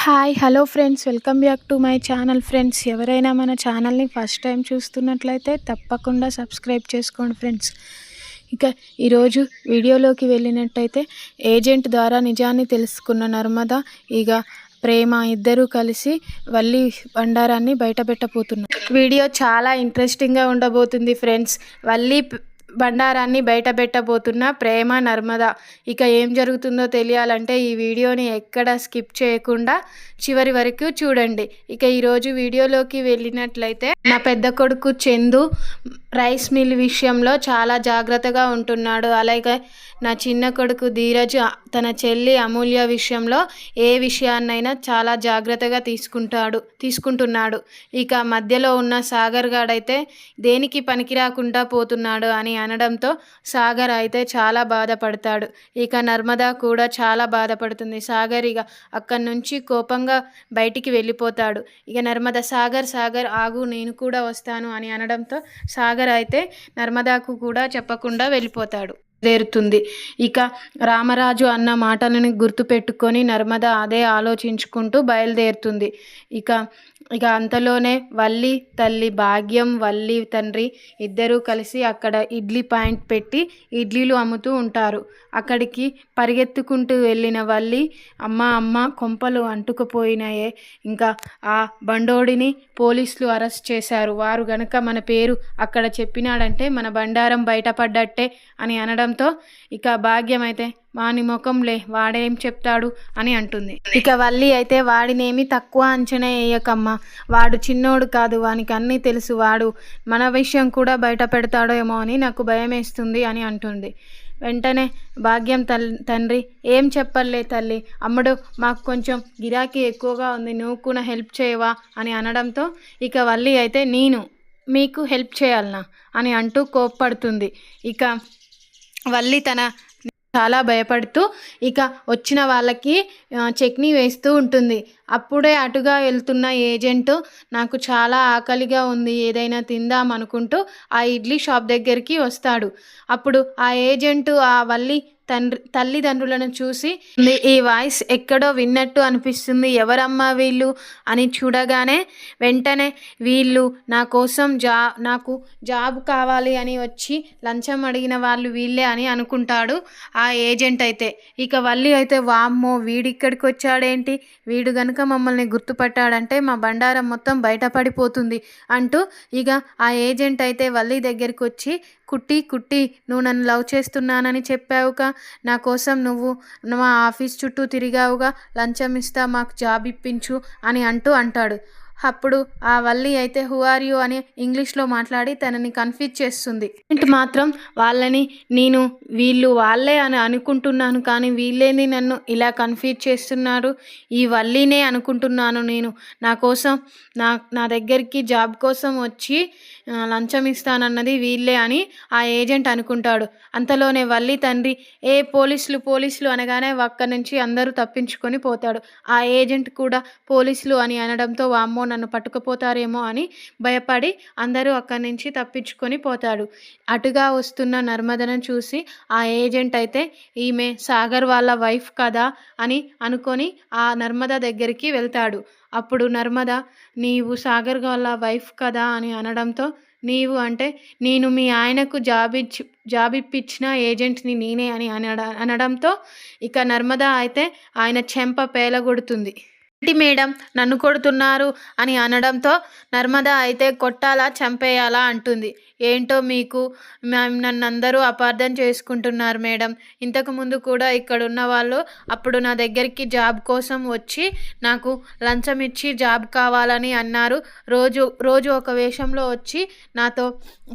Hi hello friends, welcome back to my channel. Friends, ఎవరైనా మన ఛానల్ని ఫస్ట్ టైం చూస్తున్నట్లయితే తప్పకుండా సబ్స్క్రైబ్ చేసుకోండి ఫ్రెండ్స్. ఇక ఈరోజు వీడియోలోకి వెళ్ళినట్టయితే ఏజెంట్ ద్వారా నిజాన్ని తెలుసుకున్న నర్మద ఇక ప్రేమ ఇద్దరూ కలిసి వల్లి బండారాన్ని బయటపెట్టబోతున్నారు. వీడియో చాలా ఇంట్రెస్టింగ్గా ఉండబోతుంది ఫ్రెండ్స్. వల్లి బండారాన్ని బయటపెట్టబోతున్న ప్రేమ నర్మద. ఇక ఏం జరుగుతుందో తెలియాలంటే ఈ వీడియోని ఎక్కడ స్కిప్ చేయకుండా చివరి వరకు చూడండి. ఇక ఈరోజు వీడియోలోకి వెళ్ళినట్లయితే నా పెద్ద కొడుకు చందు రైస్ మిల్ విషయంలో చాలా జాగ్రత్తగా ఉంటున్నాడు. అలాగే నా చిన్న కొడుకు ధీరజ్ తన చెల్లి అమూల్య విషయంలో ఏ విషయాన్నైనా చాలా జాగ్రత్తగా తీసుకుంటున్నాడు. ఇక మధ్యలో ఉన్న సాగర్ గాడైతే దేనికి పనికి రాకుండా పోతున్నాడు అని అనడంతో సాగర్ అయితే చాలా బాధపడతాడు. ఇక నర్మద కూడా చాలా బాధపడుతుంది. సాగర్ ఇక అక్కడి నుంచి కోపంగా బయటికి వెళ్ళిపోతాడు. ఇక నర్మద సాగర్ ఆగు, నేను కూడా వస్తాను అని అనడంతో సాగర్ అయితే నర్మదాకు కూడా చెప్పకుండా వెళ్ళిపోతాడు. బయలుదేరుతుంది. ఇక రామరాజు అన్న మాటలను గుర్తుపెట్టుకొని నర్మద అదే ఆలోచించుకుంటూ బయలుదేరుతుంది. ఇక అంతలోనే వల్లి తల్లి భాగ్యం, వల్లి తండ్రి ఇద్దరూ కలిసి అక్కడ ఇడ్లీ పాయింట్ పెట్టి ఇడ్లీలు అమ్ముతూ ఉంటారు. అక్కడికి పరిగెత్తుకుంటూ వెళ్ళిన వల్లి, అమ్మ కొంపలు అంటుకుపోయినాయే, ఇంకా ఆ బండోడిని పోలీసులు అరెస్ట్ చేశారు. వారు గనక మన పేరు అక్కడ చెప్పినాడంటే మన బండారం బయటపడ్డట్టే అని అనడంతో ఇక భాగ్యం అయితే వాని ముఖంలే, వాడేం చెప్తాడు అని అంటుంది. ఇక వల్లి అయితే వాడినేమి తక్కువ అంచనా వేయకమ్మా, వాడు చిన్నోడు కాదు, వానికి అన్నీ తెలుసు, వాడు మన విషయం కూడా బయట పెడతాడేమో అని నాకు భయం వేస్తుంది అని అంటుంది. వెంటనే భాగ్యం తండ్రి, ఏం చెప్పలే తల్లి, అమ్ముడు మాకు కొంచెం గిరాకీ ఎక్కువగా ఉంది, నువ్వు కూడా హెల్ప్ చేయవా అని అనడంతో ఇక వల్లి అయితే నేను మీకు హెల్ప్ చేయాలనా అని అంటూ కోప్పడుతుంది. ఇక వల్లి చాలా భయపడుతూ ఇక వచ్చిన వాళ్ళకి చట్నీ వేస్తూ ఉంటుంది. అప్పుడే అటుగా వెళ్తున్న ఏజెంట్, నాకు చాలా ఆకలిగా ఉంది, ఏదైనా తిందాం అనుకుంటూ ఆ ఇడ్లీ షాప్ దగ్గరికి వస్తాడు. అప్పుడు ఆ ఏజెంట్ ఆ వల్లి తల్లిదండ్రులను చూసి, ఈ వాయిస్ ఎక్కడో విన్నట్టు అనిపిస్తుంది, ఎవరమ్మా వీళ్ళు అని చూడగానే వెంటనే వీళ్ళు నా కోసం నాకు జాబ్ కావాలి అని వచ్చి లంచం అడిగిన వాళ్ళు వీళ్ళే అని అనుకుంటాడు ఆ ఏజెంట్ అయితే. ఇక వల్లి అయితే వామ్మో, వీడిక్కడికి వచ్చాడేంటి, వీడు గనుక మమ్మల్ని గుర్తుపట్టాడంటే మా బండారం మొత్తం బయటపడిపోతుంది అంటూ ఇక ఆ ఏజెంట్ అయితే వల్లి దగ్గరికి వచ్చి, కుట్టి నువ్వు నన్ను లవ్ చేస్తున్నానని చెప్పావుగా, నా కోసం నువ్వు మా ఆఫీస్ చుట్టూ తిరిగావుగా, లంచం ఇస్తా, మాకు జాబ్ ఇప్పించు అని అంటాడు. అప్పుడు ఆ వల్లి అయితే హూ ఆర్ యూ అని ఇంగ్లీష్లో మాట్లాడి తనని కన్ఫ్యూజ్ చేస్తుంది. మాత్రం వాళ్ళని నేను వీళ్ళు వాళ్ళే అని అనుకుంటున్నాను, కానీ వీళ్ళేని నన్ను ఇలా కన్ఫ్యూజ్ చేస్తున్నారు, ఈ వల్లినే అనుకుంటున్నాను నేను, నా కోసం నా దగ్గరికి జాబ్ కోసం వచ్చి లంచం ఇస్తానన్నది వీళ్ళే అని ఆ ఏజెంట్ అనుకుంటాడు. అంతలోనే వల్లి తండ్రి, పోలీసులు అనగానే అక్కడి నుంచి అందరూ తప్పించుకొని పోతాడు. ఆ ఏజెంట్ కూడా పోలీసులు అని అనడంతో వామ్మో, నన్ను పట్టుకుపోతారేమో అని భయపడి అందరూ అక్కడి నుంచి తప్పించుకొని పోతాడు. అటుగా వస్తున్న నర్మదను చూసి ఆ ఏజెంట్ అయితే ఈమె సాగర్ వాళ్ళ వైఫ్ కదా అని అనుకొని ఆ నర్మద దగ్గరికి వెళ్తాడు. అప్పుడు నర్మద, నీవు సాగర్ వాళ్ళ వైఫ్ కదా అని అనడంతో, నీవు అంటే నేను మీ ఆయనకు జాబ్ ఇప్పించిన ఏజెంట్ని నేనే అని అనడంతో ఇక నర్మద అయితే ఆయన చెంప పేలగొడుతుంది. ఏంటి మేడం నన్ను కొడుతున్నారు అని అనడంతో నర్మద అయితే కొట్టాలా చంపేయాలా అంటుంది. ఏంటో మీకు, నన్ను అందరూ అపార్థం చేసుకుంటున్నారు మేడం, ఇంతకుముందు కూడా ఇక్కడ ఉన్న వాళ్ళు అప్పుడు నా దగ్గరికి జాబ్ కోసం వచ్చి నాకు లంచం ఇచ్చి జాబ్ కావాలని అన్నారు, రోజు ఒక వేషంలో వచ్చి నాతో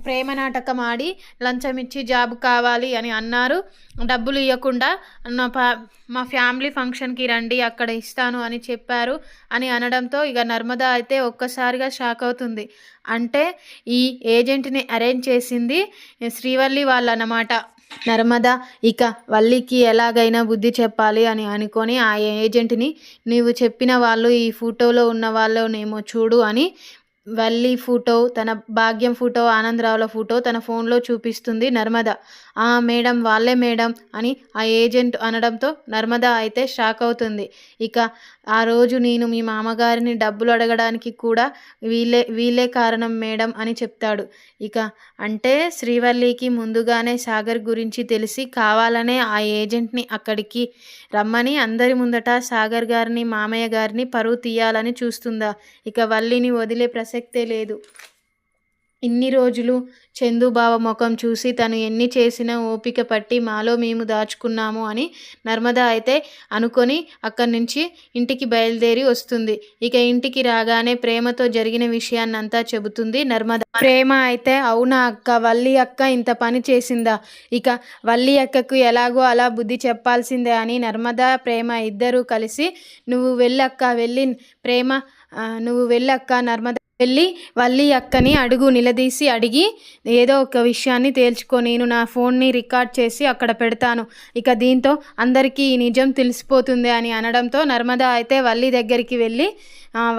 ప్రేమ నాటకం ఆడి లంచం ఇచ్చి జాబ్ కావాలి అని అన్నారు, డబ్బులు ఇవ్వకుండా మా ఫ్యామిలీ ఫంక్షన్కి రండి అక్కడ ఇస్తాను అని చెప్పారు అని అనడంతో ఇక నర్మద అయితే ఒక్కసారిగా షాక్ అవుతుంది. అంటే ఈ ఏజెంట్ని అరేంజ్ చేసింది శ్రీవల్లి వాళ్ళు అన్నమాట. నర్మద ఇక వల్లికి ఎలాగైనా బుద్ధి చెప్పాలి అని అనుకొని ఆ ఏజెంట్ని, నీవు చెప్పిన వాళ్ళు ఈ ఫోటోలో ఉన్న వాళ్ళనేమో చూడు అని వల్లి ఫోటో, తన భాగ్యం ఫోటో, ఆనందరావుల ఫోటో తన ఫోన్లో చూపిస్తుంది నర్మద. మేడం వాళ్ళే మేడం అని ఆ ఏజెంట్ అనడంతో నర్మద అయితే షాక్ అవుతుంది. ఇక ఆ రోజు నేను మీ మామగారిని డబ్బులు అడగడానికి కూడా వీళ్ళే కారణం మేడం అని చెప్తాడు. ఇక అంటే శ్రీవల్లికి ముందుగానే సాగర్ గురించి తెలిసి కావాలనే ఆ ఏజెంట్ని అక్కడికి రమ్మని అందరి ముందట సాగర్ గారిని మామయ్య గారిని పరువు తీయాలని చూస్తుందా? ఇక వల్లిని వదిలే ప్రసక్తే లేదు. ఇన్ని రోజులు చందు బావ ముఖం చూసి తను ఎన్ని చేసినా ఓపిక పట్టి మాలో మేము దాచుకున్నాము అని నర్మద అయితే అనుకొని అక్కడి నుంచి ఇంటికి బయలుదేరి వస్తుంది. ఇక ఇంటికి రాగానే ప్రేమతో జరిగిన విషయాన్నంతా చెబుతుంది నర్మద. ప్రేమ అయితే అవునా అక్క, వల్లి అక్క ఇంత పని చేసిందా? ఇక వల్లి అక్కకు ఎలాగో అలా బుద్ధి చెప్పాల్సిందే అని నర్మద ప్రేమ ఇద్దరూ కలిసి నువ్వు వెళ్ళక్క వెళ్ళి ప్రేమ నువ్వు వెళ్ళక్క నర్మద వెళ్ళి వల్లి అక్కని నిలదీసి అడిగి ఏదో ఒక విషయాన్ని తేల్చుకో, నేను నా ఫోన్ని రికార్డ్ చేసి అక్కడ పెడతాను, ఇక దీంతో అందరికీ ఈ నిజం తెలిసిపోతుంది అని అనడంతో నర్మద అయితే వల్లి దగ్గరికి వెళ్ళి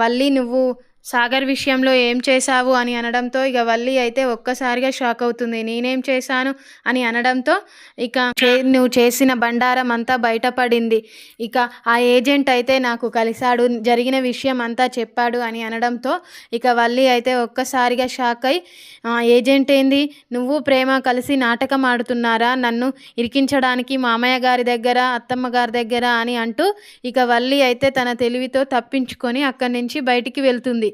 వల్లి నువ్వు సాగర్ విషయంలో ఏం చేశావు అని అనడంతో ఇక వల్లి అయితే ఒక్కసారిగా షాక్ అవుతుంది. నేనేం చేశాను అని అనడంతో ఇక నువ్వు చేసిన బండారం అంతా బయటపడింది, ఇక ఆ ఏజెంట్ అయితే నాకు కలిశాడు, జరిగిన విషయం అంతా చెప్పాడు అని అనడంతో ఇక వల్లి అయితే ఒక్కసారిగా షాక్ అయి ఏజెంట్ ఏంది, నువ్వు ప్రేమ కలిసి నాటకం ఆడుతున్నారా నన్ను ఇరికించడానికి మామయ్య గారి దగ్గర అత్తమ్మ గారి దగ్గర అని అంటూ ఇక వల్లి అయితే తన తెలివితో తప్పించుకొని అక్కడి నుంచి బయటికి వెళ్తుంది.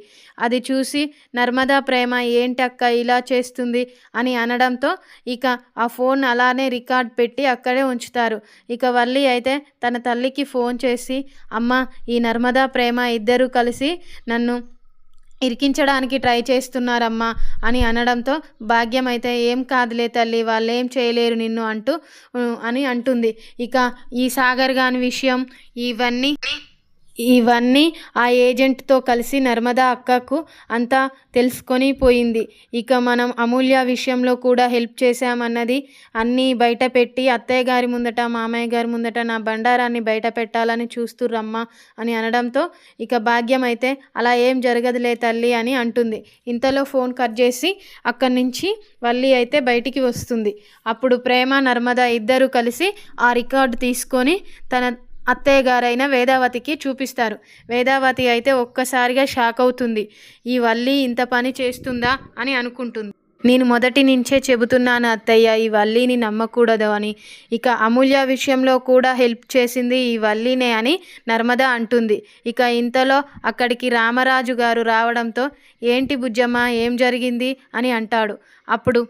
అది చూసి నర్మదా ప్రేమ ఏంటి అక్క ఇలా చేస్తుంది అని అనడంతో ఇక ఆ ఫోన్ అలానే రికార్డ్ పెట్టి అక్కడే ఉంచుతారు. ఇక వల్లి అయితే తన తల్లికి ఫోన్ చేసి అమ్మ ఈ నర్మదా ప్రేమ ఇద్దరూ కలిసి నన్ను ఇరికించడానికి ట్రై చేస్తున్నారమ్మా అని అనడంతో భాగ్యం అయితే ఏం కాదులే తల్లి, వాళ్ళు ఏం చేయలేరు నిన్ను అని అంటుంది. ఇక ఈ సాగర్ గాని విషయం ఇవన్నీ ఆ ఏజెంట్తో కలిసి నర్మదా అక్కకు అంతా తెలుసుకొని పోయింది. ఇక మనం అమూల్య విషయంలో కూడా హెల్ప్ చేశామన్నది అన్నీ బయట పెట్టి అత్తయ్య గారి ముందట మామయ్య గారి ముందట నా బండారాన్ని బయట పెట్టాలని చూస్తుర్రమ్మా అని అనడంతో ఇక భాగ్యం అయితే అలా ఏం జరగదులే తల్లి అని అంటుంది. ఇంతలో ఫోన్ కట్ చేసి అక్కడి నుంచి వల్లి అయితే బయటికి వస్తుంది. అప్పుడు ప్రేమ నర్మద ఇద్దరూ కలిసి ఆ రికార్డు తీసుకొని తన అత్తయ్య గారైన వేదావతికి చూపిస్తారు. వేదావతి అయితే ఒక్కసారిగా షాక్ అవుతుంది. ఈ వల్లి ఇంత పని చేస్తుందా అని అనుకుంటుంది. నేను మొదటి నుంచే చెబుతున్నాను అత్తయ్య, ఈ వల్లిని నమ్మకూడదు అని. ఇక అమూల్య విషయంలో కూడా హెల్ప్ చేసింది ఈ వల్లినే అని నర్మద అంటుంది. ఇక ఇంతలో అక్కడికి రామరాజు గారు రావడంతో ఏంటి బుజ్జమ్మ ఏం జరిగింది అని అంటాడు. అప్పుడు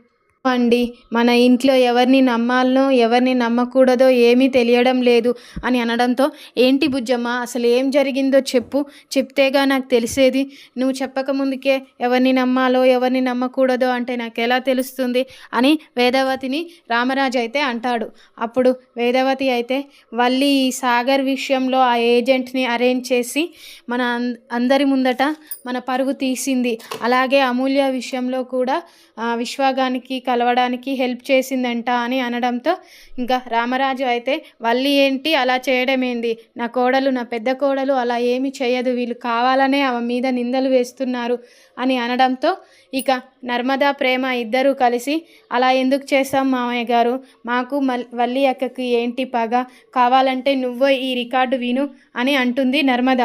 అండి మన ఇంట్లో ఎవరిని నమ్మాలనో ఎవరిని నమ్మకూడదో ఏమీ తెలియడం లేదు అని అనడంతో ఏంటి బుజ్జమ్మ అసలు ఏం జరిగిందో చెప్తేగా నాకు తెలిసేది, నువ్వు చెప్పకముందుకే ఎవరిని నమ్మాలో ఎవరిని నమ్మకూడదో అంటే నాకు ఎలా తెలుస్తుంది అని వేదవతిని రామరాజు అయితే అంటాడు. అప్పుడు వేదవతి అయితే వల్లి ఈ సాగర్ విషయంలో ఆ ఏజెంట్ని అరేంజ్ చేసి మన అందరి ముందట మన పరువు తీసింది, అలాగే అమూల్య విషయంలో కూడా విశ్వాగానికి కలవడానికి హెల్ప్ చేసిందంట అని అనడంతో ఇంకా రామరాజు అయితే వల్లి ఏంటి అలా చేయడం ఏంది, నా కోడలు నా పెద్ద కోడలు అలా ఏమి చేయదు, వీళ్ళు కావాలనే ఆమె మీద నిందలు వేస్తున్నారు అని అనడంతో ఇక నర్మదా ప్రేమ ఇద్దరూ కలిసి అలా ఎందుకు చేస్తాం మామయ్య గారు, మాకు వల్లి అక్కకి ఏంటి పగ, కావాలంటే నువ్వే ఈ రికార్డు విను అని అంటుంది నర్మద.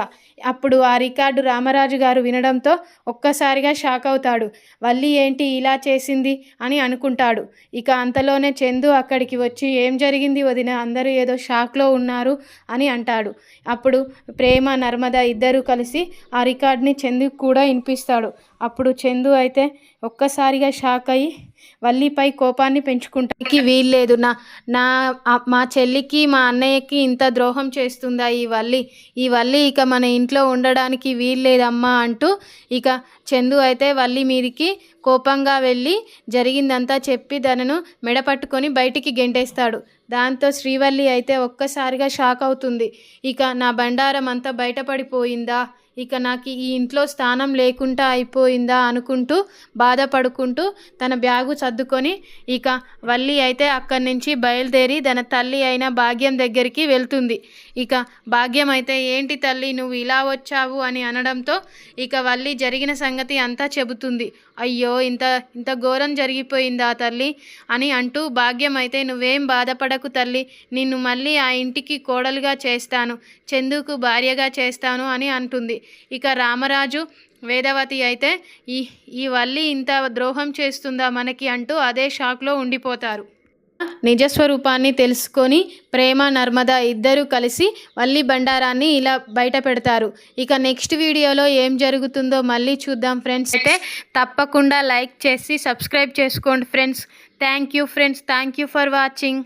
అప్పుడు ఆ రికార్డు రామరాజు గారు వినడంతో ఒక్కసారిగా షాక్ అవుతాడు. వల్లి ఏంటి ఇలా చేసింది అని అనుకుంటాడు. ఇక అంతలోనే చందు అక్కడికి వచ్చి ఏం జరిగింది వదిన, అందరూ ఏదో షాక్లో ఉన్నారు అని అంటాడు. అప్పుడు ప్రేమ నర్మద ఇద్దరూ కలిసి ఆ రికార్డ్ని చందుకు కూడా వినిపిస్తాడు. అప్పుడు చందు అయితే ఒక్కసారిగా షాక్ అయ్యి వల్లిపై కోపాన్ని పెంచుకుంటానికి వీల్లేదు, మా చెల్లికి మా అన్నయ్యకి ఇంత ద్రోహం చేస్తుందా ఈ వల్లి ఇక మన ఇంట్లో ఉండడానికి వీల్లేదమ్మా అంటూ ఇక చందు అయితే వల్లి మీదికి కోపంగా వెళ్ళి జరిగిందంతా చెప్పి తనను మెడపట్టుకొని బయటికి గెంటేస్తాడు. దాంతో శ్రీవల్లి అయితే ఒక్కసారిగా షాక్ అవుతుంది. ఇక నా బండారం అంతా బయటపడిపోయిందా, ఇక నాకు ఈ ఇంట్లో స్థానం లేకుండా అయిపోయిందా అనుకుంటూ బాధపడుకుంటూ తన బ్యాగు సర్దుకొని ఇక వల్లి అయితే అక్కడి నుంచి బయలుదేరి తన తల్లి అయిన భాగ్యం దగ్గరికి వెళ్తుంది. ఇక భాగ్యం అయితే ఏంటి తల్లి నువ్వు ఇలా వచ్చావు అని అనడంతో ఇక వల్లి జరిగిన సంగతి అంతా చెబుతుంది. అయ్యో ఇంత ఇంత ఘోరం జరిగిపోయిందా తల్లి అని అంటూ భాగ్యం అయితే నువ్వేం బాధపడకు తల్లి, నిన్ను మళ్ళీ ఆ ఇంటికి కోడలుగా చేస్తాను, చందుకు భార్యగా చేస్తాను అని అంటుంది. ఇక రామరాజు వేదవతి అయితే ఈ వల్లి ఇంత ద్రోహం చేస్తుందా మనకి అంటూ అదే షాక్లో ఉండిపోతారు. నిజస్వరూపాన్ని తెలుసుకొని ప్రేమ నర్మద ఇద్దరూ కలిసి వల్లి బండారాన్ని ఇలా బయట పెడతారు. ఇక నెక్స్ట్ వీడియోలో ఏం జరుగుతుందో మళ్ళీ చూద్దాం ఫ్రెండ్స్. అయితే తప్పకుండా లైక్ చేసి సబ్స్క్రైబ్ చేసుకోండి friends. Thank you friends, thank you for watching.